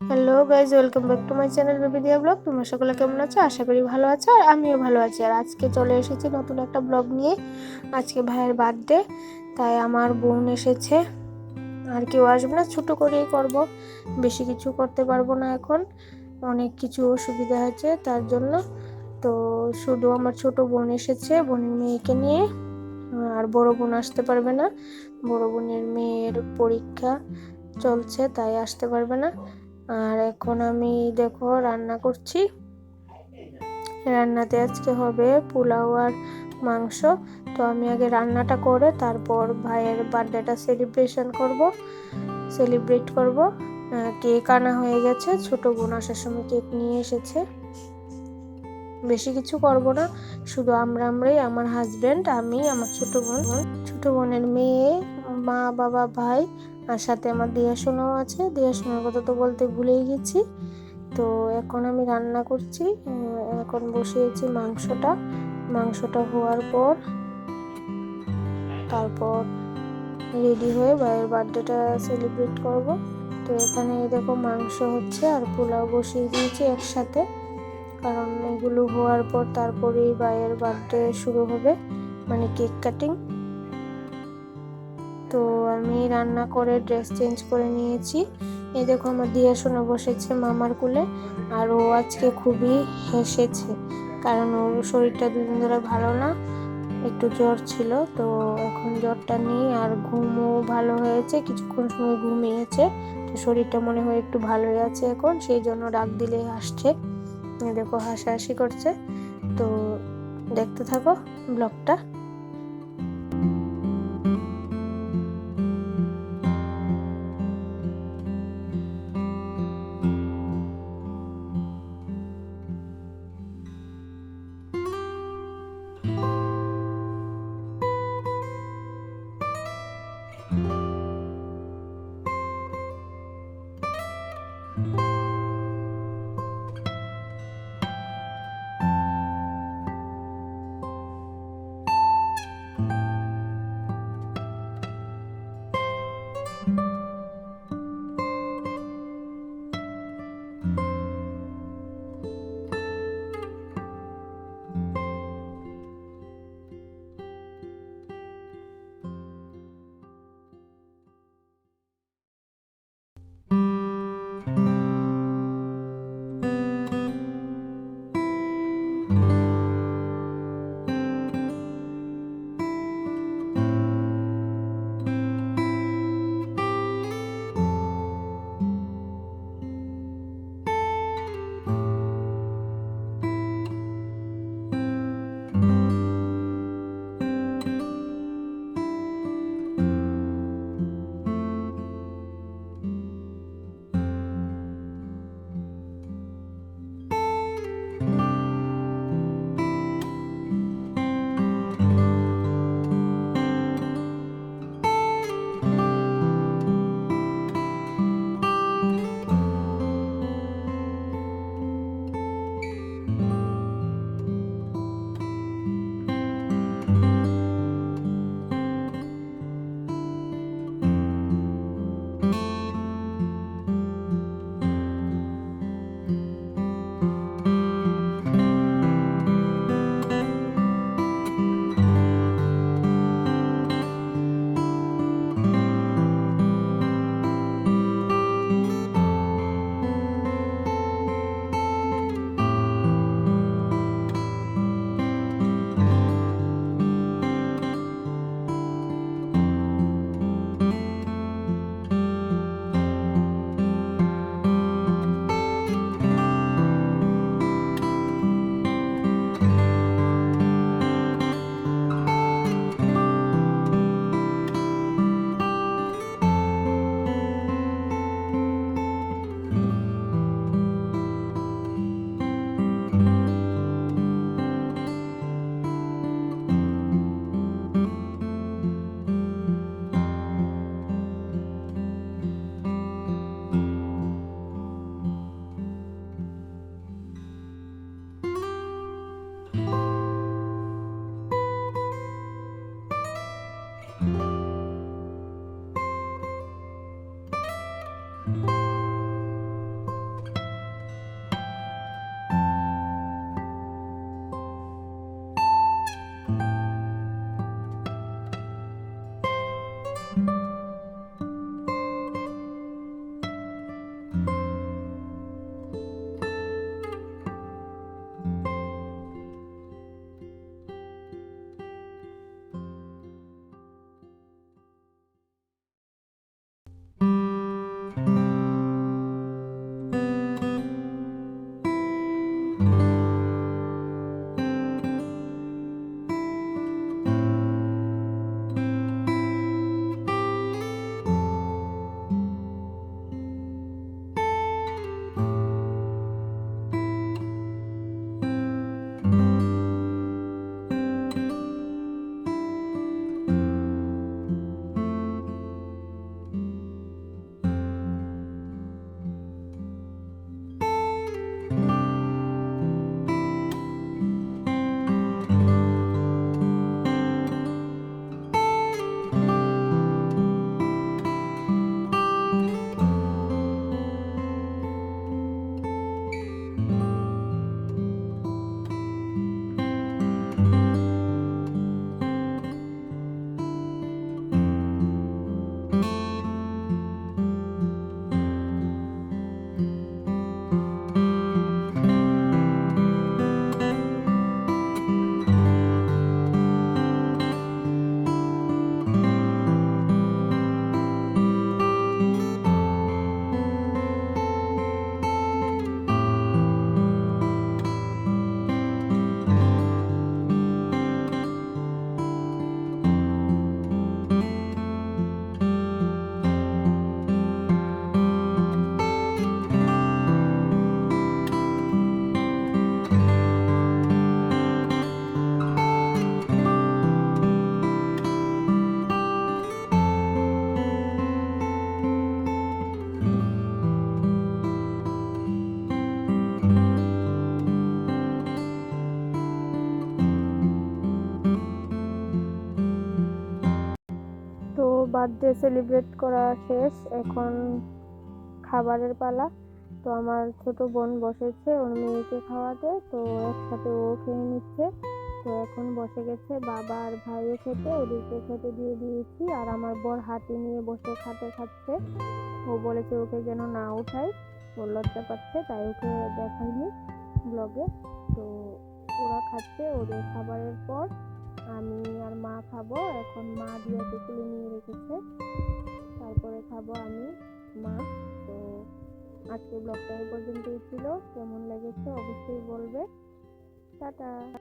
Hello guys, welcome back to my channel baby দিয়া blog. তোমরা সকলে কেমন আছো? আশা করি ভালো আছো, আর আমিও ভালো আছি। আর আজকে চলে এসেছি নতুন একটা ব্লগ নিয়ে। আজকে ভাইয়ের বার্থডে, তাই আমার বোন এসেছে। আর কেউ আসবে না, ছোট করেই করব, বেশি কিছু করতে পারবো না এখন, অনেক কিছু অসুবিধা আছে তার জন্য। তো শুধু আমার ছোট বোন এসেছে, বোনের মেয়েকে নিয়ে। আর বড় বোন আসতে পারবে না, বড় বোনের মেয়ের পরীক্ষা চলছে, তাই আসতে পারবে না। আর এখন আমি দেখো রান্না করছি। রান্নাতে আজকে হবে পোলাও আর মাংস। তো আমি আগে রান্নাটা করে তারপর ভাইয়ের বার্থডেটা সেলিব্রেট করব। কেক আনা হয়ে গেছে, ছোট বোন আসার সময় কেক নিয়ে এসেছে। বেশি কিছু করব না, শুধু আমরাই, আমার হাজবেন্ড, আমি, আমার ছোট বোনের মেয়ে, মা, বাবা, ভাই, আর সাথে আমার দেয়াশোনাও আছে। দেয়াশোনার কথা তো বলতে ভুলেই গেছি। তো এখন আমি রান্না করছি, এখন বসিয়েছি মাংসটা হওয়ার পর তারপর রেডি হয়ে ভাইয়ের বার্থডেটা সেলিব্রেট করব। তো এখানে দেখো মাংস হচ্ছে আর পোলাও বসিয়ে দিয়েছি একসাথে, কারণ এগুলো হওয়ার পর তারপরেই ভাইয়ের বার্থডে শুরু হবে, মানে কেক কাটিং। তো আমি রান্না করে ড্রেস চেঞ্জ করে নিয়েছি। এই দেখো আমার দিয়া শোনা বসেছে মামার কোলে, আর ও আজকে খুবই হেসেছে, কারণ ওর শরীরটা দুদিন ধরে ভালো না, একটু জ্বর ছিল। তো এখন জ্বরটা নেই, আর ঘুমও ভালো হয়েছে, কিছুক্ষণ সময় ঘুমিয়েছে। তো শরীরটা মনে হয় একটু ভালোই আছে এখন, সেই জন্য ডাক দিলেই হাসছে। দেখো হাসাহাসি করছে। তো দেখতে থাকো ব্লগটা। বার্থডে সেলিব্রেট করা শেষ, এখন খাবারের পালা। তো আমার ছোট বোন বসেছে ওর মেয়েকে খাওয়াতে, তো একসাথে ও খেয়ে নিচ্ছে। তো এখন বসে গেছে বাবা আর ভাইও খেতে, ওদেরকে খেতে দিয়ে দিয়েছি। আর আমার বর হাতি নিয়ে বসে খাচ্ছে। ও বলেছে ওকে যেন না উঠাই, ও লজ্জা পাচ্ছে, তাই ওকে দেখাইনি ব্লগে। তো ওরা খাচ্ছে, ওদের খাবারের পর আমি আর মা খাবো। এখন মা দিয়াকে তুলে নিয়ে রেখেছে, তারপরে খাবো আমি, মা। তো আজকে ব্লগটা এই পর্যন্তই ছিল, কেমন লেগেছে অবশ্যই বলবে। টাটা।